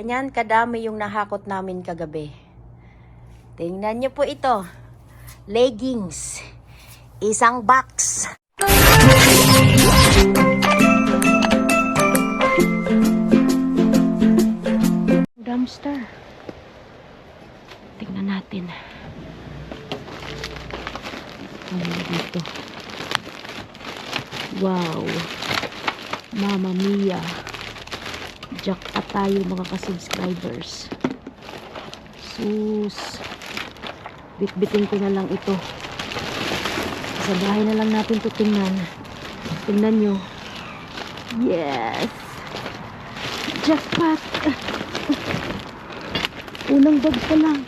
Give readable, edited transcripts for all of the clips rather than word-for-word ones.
Ganyan kadami yung nahakot namin kagabi. Tingnan nyo po ito. Leggings. Isang box. Dumpster. Tingnan natin. Ano dito? Wow. Mama Mia. Jackpot tayo mga ka-subscribers. Sus. Bitbitin ko na lang ito. Sa bahay na lang natin ito tingnan. Tingnan nyo. Yes. Jackpot. Unang bag pa lang.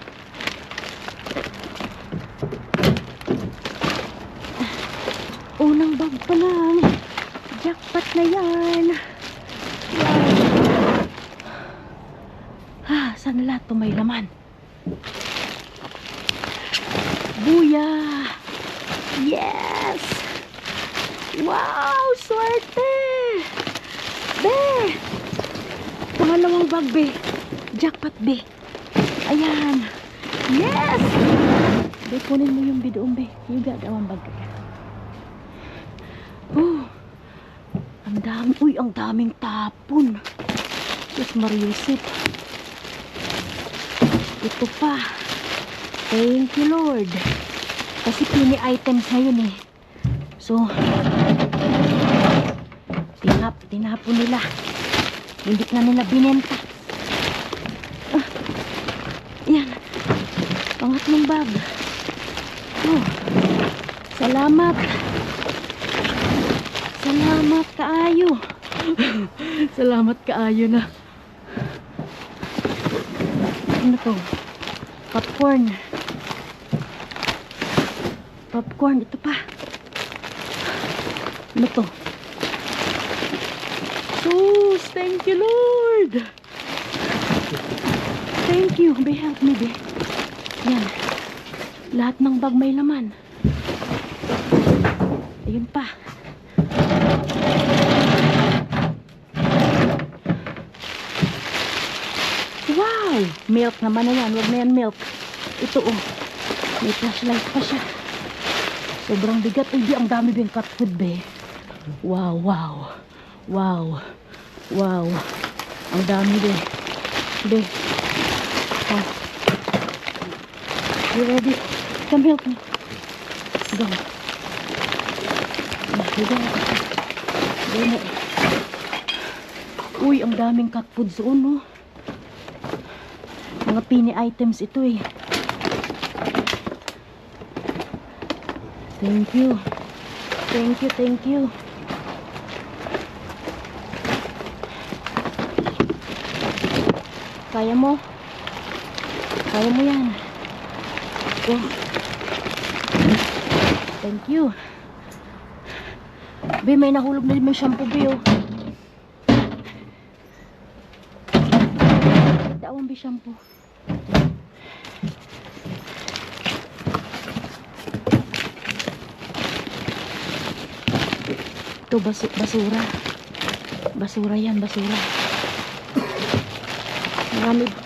Unang bag pa lang. Jackpot na yan. Wow. Sana lahat ito may laman. Booyah! Yes! Wow! Swerte! Be! Pangalawang bag, be. Jackpot, be. Ayan. Yes! Be, kunin mo yung bidoong, be. Yung gagawang bag. Ang dami. Uy, ang daming tapon. Diyos Mariusip. Ito pa. Thank you, Lord. Kasi pini items na yun eh. So, tinapon nila. Hindi na nila binenta. Yan. Pangatlong bag. Salamat. Salamat kaayo. Salamat kaayo na. Ano to? Popcorn. Popcorn. Ito pa. Ano to? Sus! Thank you, Lord! Thank you. Be, help me, be. Yan. Lahat ng bag may laman. Ayun pa. Wow! Milk naman na yan. Huwag na yan milk. Ito oh. May flashlight pa siya. Sobrang bigat. Uy, ang dami bing cat food, be. Wow, wow. Wow. Wow. Ang dami, be. Be. Oh. You ready? Come help me. Go. Go. Go. Uy, ang daming cat food doon, no? Mga pini items ito eh. Thank you. Thank you, thank you. Kaya mo? Kaya mo yan. Go. Thank you. Be, may nahulog na may shampoo, be, oh. Daawang be shampoo. Ito, basura. Basura yan, basura.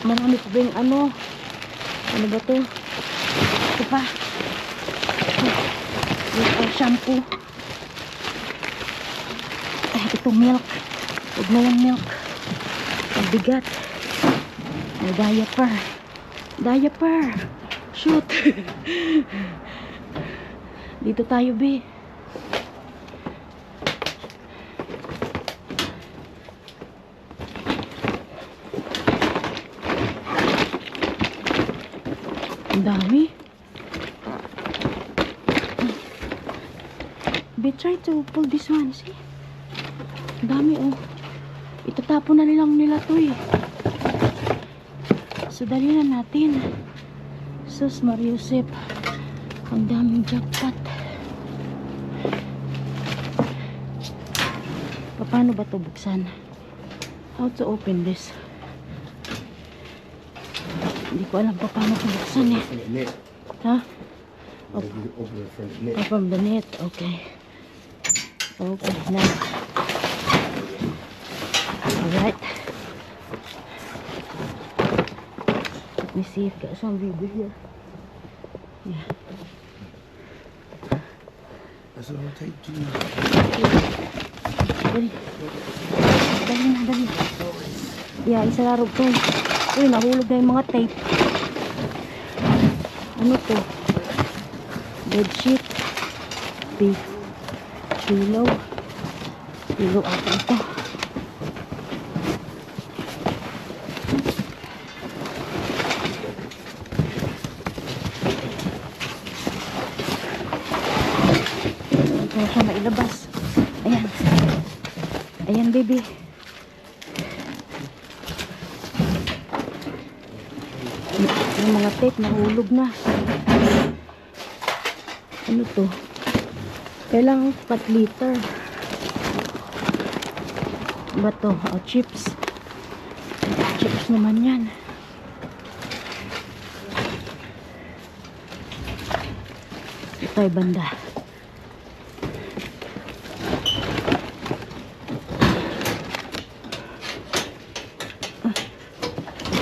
Marami pa ba yung ano? Ano ba to? Ito pa. Ito, shampoo. Ito, milk. Huwag na yung milk. Ang bigat. May diaper. Diaper. Shoot. Dito tayo, be. Ang dami. Be, try to pull this one, see? Ang dami, oh. Itatapon na nilang nila to, eh. So, dali na natin. Sus Mariusip. Ang daming jackpot. Paano ba to buksan? How to open this? Hindi ko alam pa paano ito buksan eh. Ha? Oh, from the net. Okay. Okay, now. Alright. me see if there's some video here. Yeah. That's what I'll take to you. Dali. Dali na, dali. Yeah, isa larog to. Uy, nahulog na yung mga tape. Ano to? Bedsheet. Pillow. Pillow ata ito. Ito siya mailabas. Ayan. Ayan, baby. Yung mga tape nahulog na. Ano to? Kailangan pat liter. Ba to? Oh, chips. Chips naman yan. Ito ay banda.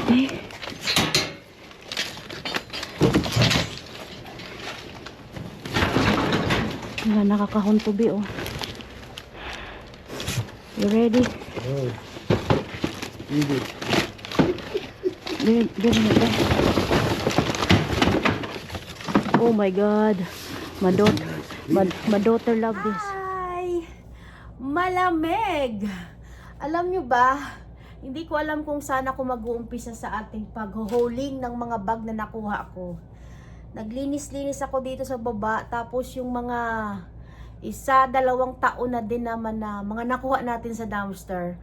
Okay. Wala nakakahuntubi oh. You ready? Oh. Easy. There. Oh my God. My daughter love this. Hi! Malamig! Alam nyo ba, hindi ko alam kung saan ako mag-uumpisa sa ating pag-hauling ng mga bag na nakuha ko. Naglinis-linis ako dito sa baba, tapos yung mga 1-2 taon na din naman na mga nakuha natin sa dumpster,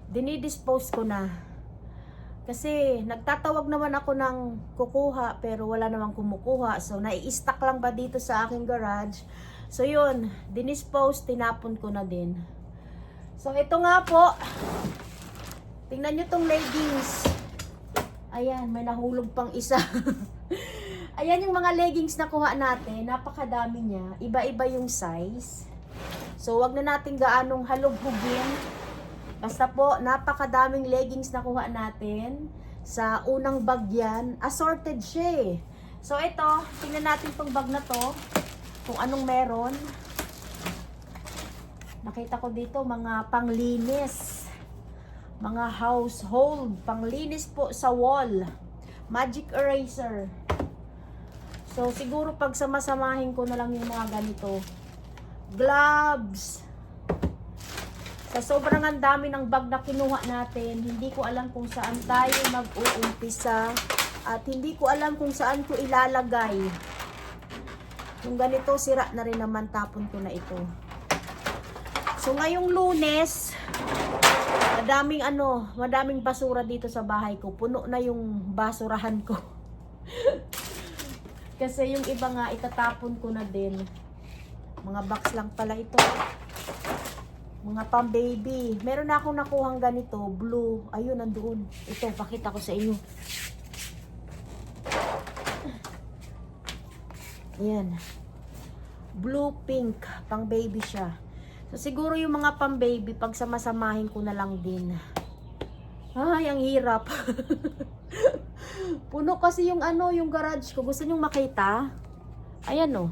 dinidispose ko na. Kasi nagtatawag naman ako ng kukuha pero wala namang kumukuha. So nai-stack lang ba dito sa aking garage. So yun, dinispose, tinapon ko na din. So ito nga po. Tingnan nyo tong leggings. Ayan, may nahulog pang isa. Ayan yung mga leggings na kuha natin. Napakadami niya. Iba-iba yung size. So wag na natin gaanong halugugin. Basta po, napakadaming leggings na kuha natin. Sa unang bag yan, assorted siya eh. So ito, tingnan natin tong bag na to. Kung anong meron. Nakita ko dito mga panglinis. Mga household. Panglinis po sa wall. Magic eraser. So siguro pag samasamahin ko na lang yung mga ganito. Gloves. Sa sobrang ang dami ng bag na kinuha natin, hindi ko alam kung saan tayo mag-uumpisa at hindi ko alam kung saan ko ilalagay. Yung ganito, sira na rin naman, tapon ko na ito. So ngayong Lunes, madaming basura dito sa bahay ko. Puno na yung basurahan ko. Kasi yung iba nga, itatapon ko na din. Mga box lang pala ito. Mga pang-baby. Meron na akong nakuhang ganito, blue. Ayun, nandoon. Ito, pakita ko sa inyo. Ayan. Blue pink. Pang-baby siya. So, siguro yung mga pang-baby, pag samasamahin ko na lang din. Ay, ang hirap. Puno kasi yung yung garage ko. Gusto nyong makita? Ayan o.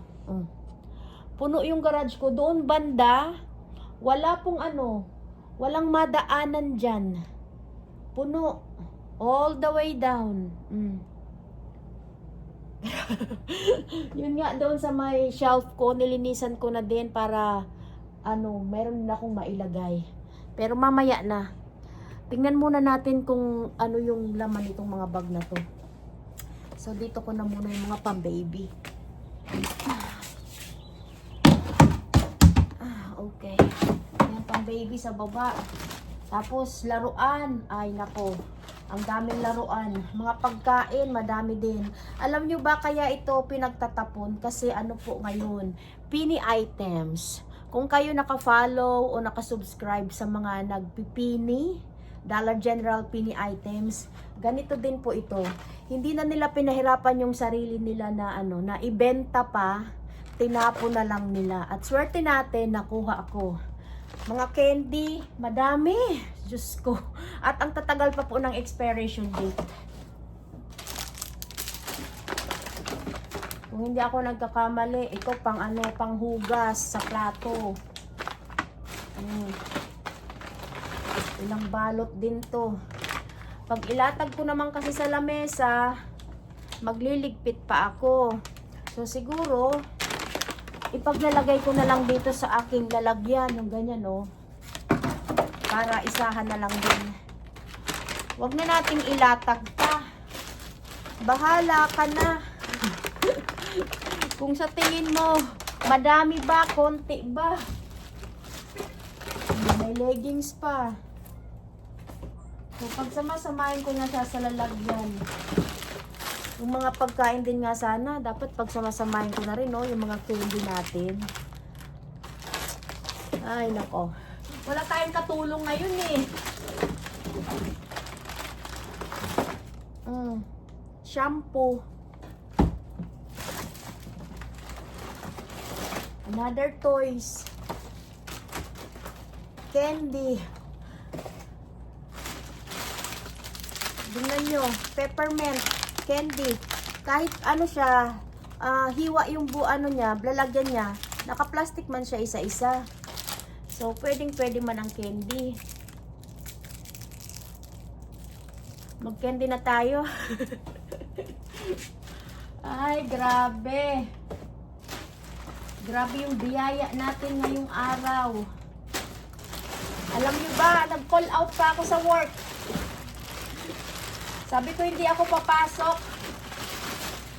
Puno yung garage ko. Doon banda, wala pong walang madaanan dyan. Puno. All the way down. Yun nga, doon sa may shelf ko, nilinisan ko na din para meron na akong mailagay. Pero mamaya na. Tingnan muna natin kung ano yung laman nitong mga bag na to. So dito ko na muna yung mga pang-baby. Okay. Yung pang-baby sa baba. Tapos laruan. Ay nako. Ang daming laruan. Mga pagkain, madami din. Alam nyo ba kaya ito pinagtatapon? Kasi ano po ngayon? Pini items. Kung kayo naka-follow o naka-subscribe sa mga nagpipini, Dollar General Pini items, ganito din po ito. Hindi na nila pinahirapan yung sarili nila na na ibenta pa, tinapon na lang nila. At swerte natin, nakuha ako. Mga candy, madami. Diyos ko. At ang tatagal pa po ng expiration date. Kung hindi ako nagkakamali, ito pang ano, pang hugas sa plato. Ilang balot din to. Pag ilatag ko naman kasi sa lamesa, magliligpit pa ako. So siguro, ipaglalagay ko na lang dito sa aking lalagyan, yung ganyan, oh. Para isahan na lang din. Huwag na nating ilatag pa. Bahala ka na. Kung sa tingin mo, madami ba, konti ba? May leggings pa. So, pagsama-samahin ko na siya sa lalagyan. Yung mga pagkain din nga sana, dapat pagsama-samahin ko na rin, no? Yung mga candy natin. Ay, nako. Wala tayong katulong ngayon, eh. Shampoo. Another toys. Candy. Tingnan nyo, peppermint, candy. Kahit ano siya, hiwa yung ano niya, lalagyan niya. Naka-plastic man siya isa-isa. So, pwedeng-pwede man ang candy. Mag-candy na tayo. Ay, grabe. Grabe yung biyaya natin ngayong araw. Alam niyo ba, nag-call out pa ako sa work. Sabi ko hindi ako papasok.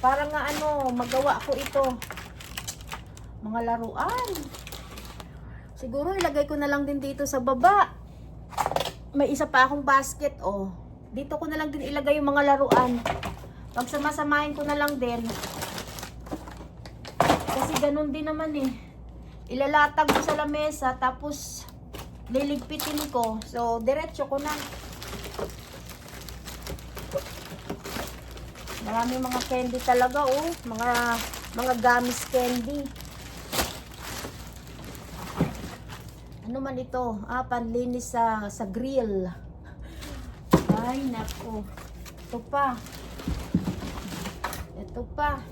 Para nga ano, magawa ko ito. Mga laruan. Siguro ilagay ko na lang din dito sa baba. May isa pa akong basket, oh. Dito ko na lang din ilagay yung mga laruan. Pagsama-samahin ko na lang din. Kasi ganun din naman eh. Ilalatag ko sa lamesa, tapos liligpitin ko. So, diretso ko na. Marami mga candy talaga, oh. Mga gummies candy. Ano man ito? Panlinis sa grill. Ay, nako. Ito pa. Ito pa.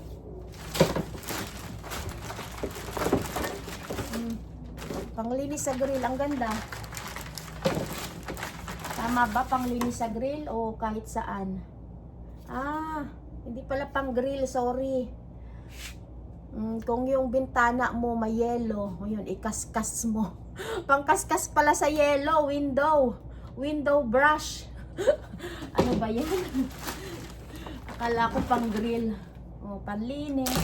Panglinis sa grill. Ang ganda. Tama ba panglinis sa grill o kahit saan? Hindi pala pang grill, sorry. Kung yung bintana mo may yelo, yun, ikaskas mo. Pangkaskas pala sa yelo, window brush. Ano ba yan? Akala ko pang grill. Panlinis.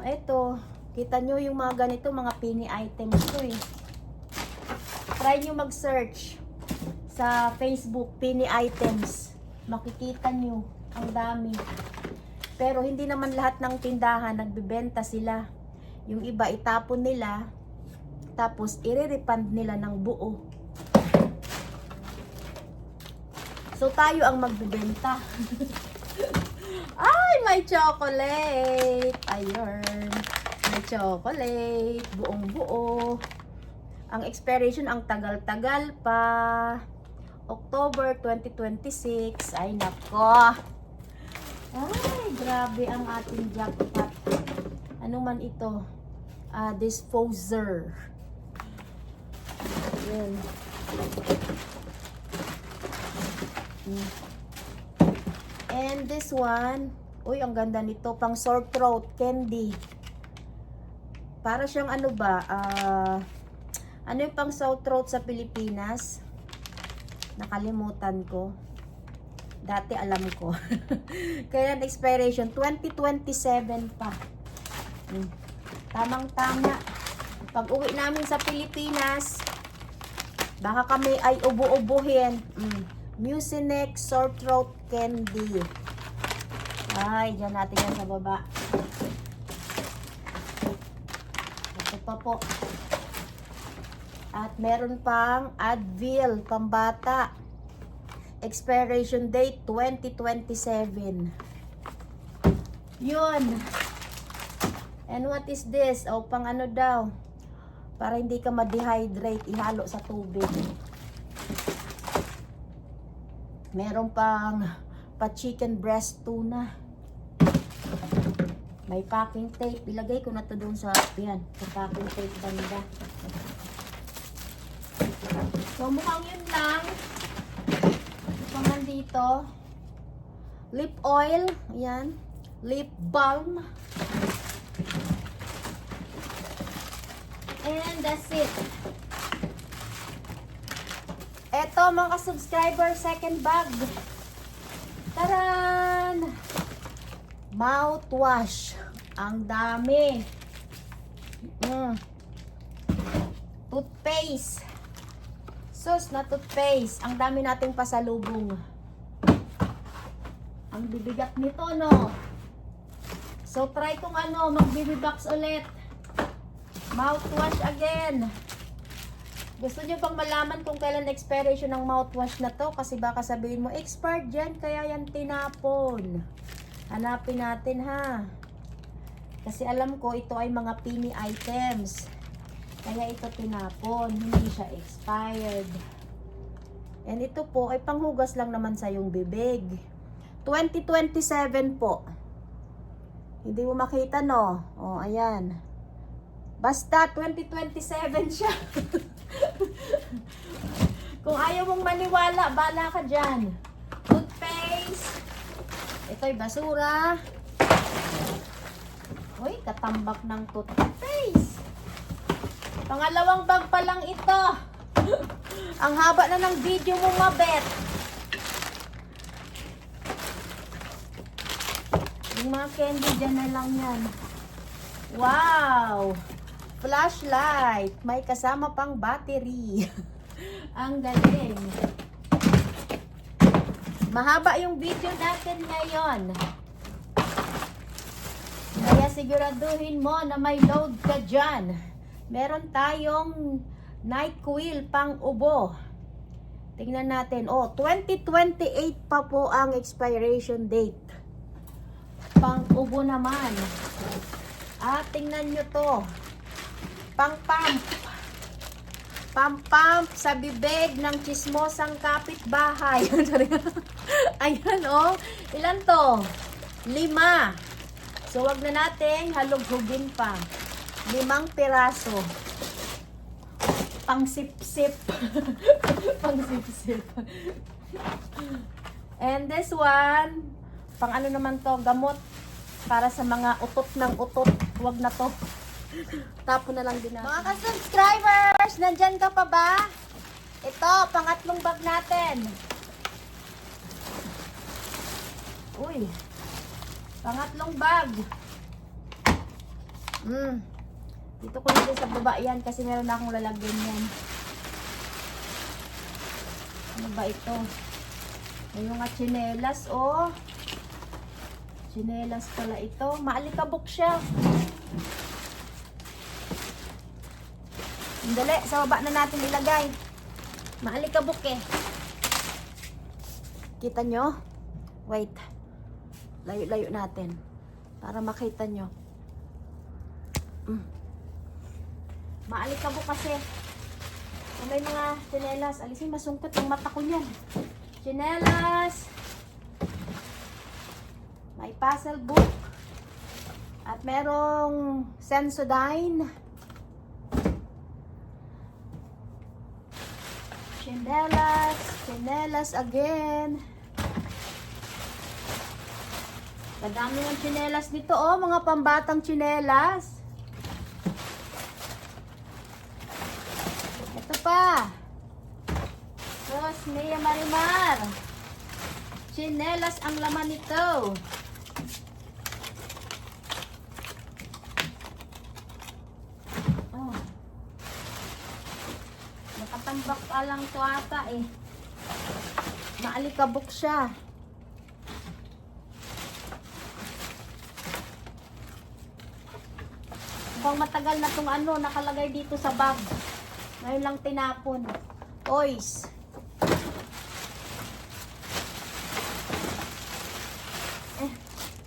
Eto, kita nyo yung mga ganito, mga pini items to eh. Try nyo mag-search sa Facebook, pini items. Makikita nyo, ang dami. Pero hindi naman lahat ng tindahan nagbebenta sila. Yung iba itapon nila, tapos i-refund nila ng buo. So tayo ang magbebenta. Ay, may chocolate. Ayun. May chocolate. Buong buo. Ang expiration, ang tagal-tagal pa. October 2026. Ay, nako. Ay, grabe ang ating jackpot. Ano man ito? Disposer. Ayan. And this one, uy, ang ganda nito, pang sore throat candy. Para siyang ano ba, ano yung pang sore throat sa Pilipinas? Nakalimutan ko. Dati alam ko. Kaya expiration 2027 pa. Tamang-tama. Pag uwi namin sa Pilipinas, baka kami ay ubu-ubuhin. Mucinex sore throat candy. Ay, dyan natin yan sa baba. Ito pa po. At meron pang Advil, pambata. Expiration date 2027. Yun. And what is this? Pang ano daw? Para hindi ka ma-dehydrate, ihalo sa tubig. Meron pang pa chicken breast tuna. May packing tape. Ilagay ko na to doon sa, yan, sa packing tape banda. So, mukhang yun lang. Ito man dito. Lip oil. Ayan. Lip balm. And that's it. Eto mga subscriber, second bag. Taran! Mouthwash. Ang dami. Toothpaste. Sus na toothpaste. Ang dami nating pasalubong. Ang bibigat nito, no? So, try kong mag-baby box ulit. Mouthwash again. Gusto nyo bang malaman kung kailan expiration ng mouthwash na to? Kasi baka sabihin mo, expired yan, kaya yan tinapon. Hanapin natin, ha? Kasi alam ko, ito ay mga pini items. Kaya ito tinapon, hindi siya expired. And ito po, ay panghugas lang naman sa yung bibig. 2027 po. Hindi mo makita, no? O, ayan. Basta 2027 siya. Kung ayaw mong maniwala, bala ka dyan. Toothpaste. Ito'y basura. Uy, katambak ng toothpaste. Pangalawang bag pa lang ito. Ang haba na ng video mo, mabet. Yung mga candy dyan na lang yan. Wow! Flashlight. May kasama pang battery. Ang galing. Mahaba yung video natin ngayon. Kaya siguraduhin mo na may load ka dyan. Meron tayong NyQuil pang ubo. Tingnan natin. 2028 pa po ang expiration date. Pang ubo naman. At tingnan nyo to. Pang-pump. Pang-pump sa bibig ng chismosang kapitbahay. Ayan, Ilan to? 5. So, wag na natin halughugin pa. 5 piraso. Pang-sip-sip. Pang-sip-sip. And this one, pang ano naman to, gamot. Para sa mga utot ng utot. Wag na to. Tapo na lang din natin. Mga ka-subscribers, nandyan ka pa ba? Ito, pangatlong bag natin. Uy. Pangatlong bag. Dito ko lang din sa baba yan kasi meron na akong lalagyan yan. Ano ba ito? May mga tsinelas, Tsinelas pala ito. Maalikabok siya. Dali, sa baba na natin ilagay. Maalikabok eh. Kita nyo? Wait. Layo-layo natin. Para makita nyo. Maalikabok kasi. May mga tsinelas. Alisin, masungkot yung mata ko niyan. Tsinelas. May puzzle book. At merong Sensodyne. Tsinelas again. Kadami ng tsinelas dito, mga pambatang tsinelas. Ito pa. Sos, Mia Marimar. Tsinelas ang laman nito. Nakatambak pa lang to ata eh. Maalikabok siya. Mukhang matagal na tong nakalagay dito sa bag. Ngayon lang tinapon. Toys.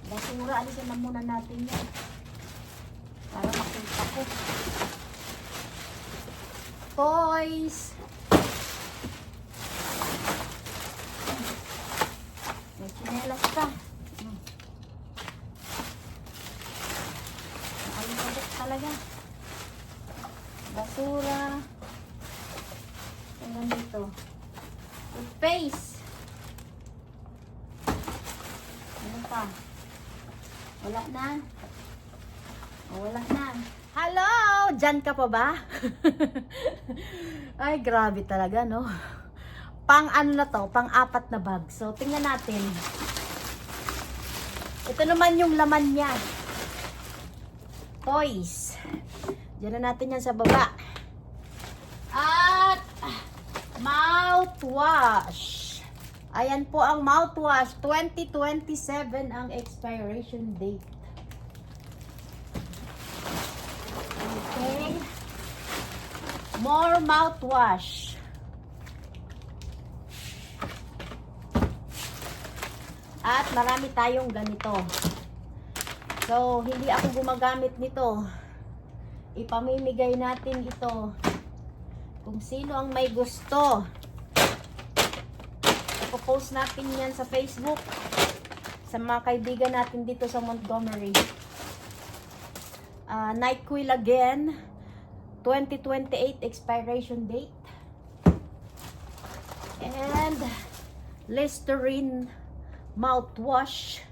Basura. Alisin na muna natin yan. Para makita ko. Toys. May tsinelas pa. pa. Wala na. Oh, wala na. Hello! Diyan ka pa ba? Ay, grabe talaga, no? Pang ano na to? Pang 4 na bag. So, tingnan natin. Ito naman yung laman niya. Toys. Diyan na natin yan sa baba. At mouthwash. Ayan po ang mouthwash. 2027 ang expiration date. Okay. More mouthwash. At marami tayong ganito. So, hindi ako gumagamit nito. Ipamimigay natin ito. Kung sino ang may gusto. Ipo-post natin yan sa Facebook. Sa mga kaibigan natin dito sa Montgomery. NyQuil again. 2028 expiration date. And Listerine mouthwash.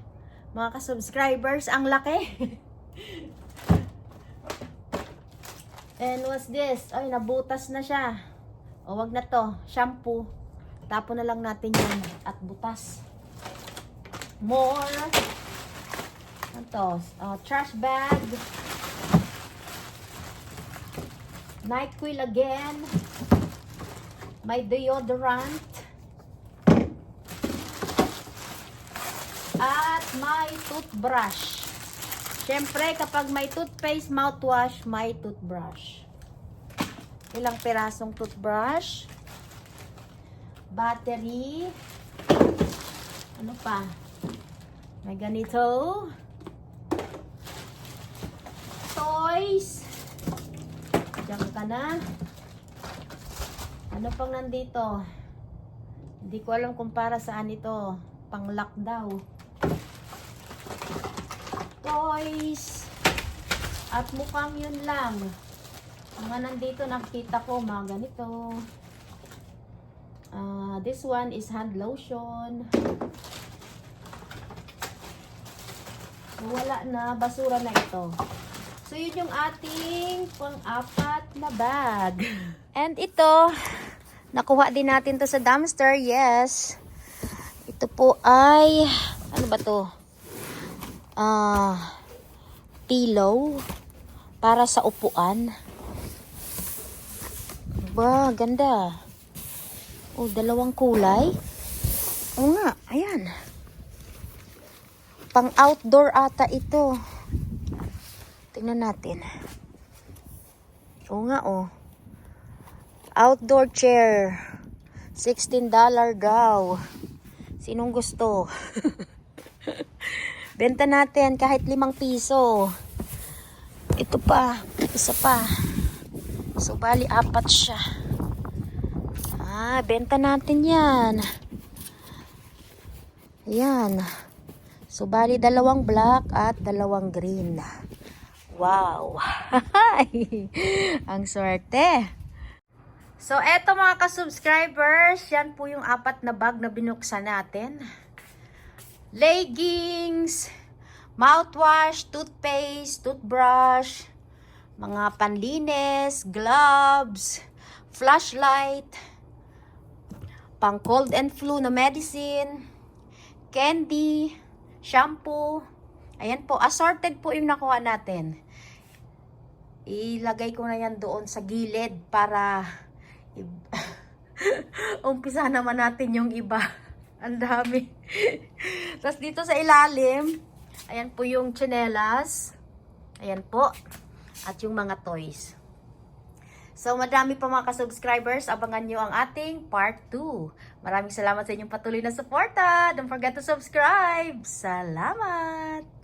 Mga ka-subscribers, ang laki. And what's this? Ay, nabutas na siya. O, wag na to. Shampoo. Tapon na lang natin yan. At butas. More. Ano to? Trash bag. NyQuil again. My deodorant. At may toothbrush. Siyempre, kapag may toothpaste, mouthwash, may toothbrush. Ilang pirasong toothbrush. Battery. Ano pa? May ganito. Toys. Diyan ka na. Ano pang nandito? Hindi ko alam kung para saan ito. Pang-lock daw. Toys. At mukhang yun lang. Mga nandito nakita ko mga ganito. This one is hand lotion. Wala na. Basura na ito. So yun yung ating pang-4 na bag. And ito, nakuha din natin to sa dumpster. Yes. Ito po ay, ano ba to? Pillow para sa upuan. Ba, ganda. Oh, 2 kulay. Oo nga, ayan. Pang outdoor ata ito. Tingnan natin. Oo nga, oh. Outdoor chair. $16 daw. Sinong gusto? Benta natin kahit 5 piso. Ito pa. Isa pa. So, bali 4 siya. Benta natin yan. Ayan. So, bali 2 black at 2 green. Wow. Ang swerte. So, eto mga ka-subscribers. Yan po yung 4 na bag na binuksan natin. Leggings, mouthwash, toothpaste, toothbrush, mga panlinis, gloves, flashlight, pang cold and flu na medicine, candy, shampoo. Ayan po, assorted po yung nakuha natin. Ilagay ko na yan doon sa gilid para umpisa naman natin yung iba. Ang dami. Tapos dito sa ilalim, ayan po yung tsinelas. Ayan po. At yung mga toys. So, madami pa mga ka-subscribers. Abangan nyo ang ating part 2. Maraming salamat sa inyong patuloy na suporta. Don't forget to subscribe. Salamat!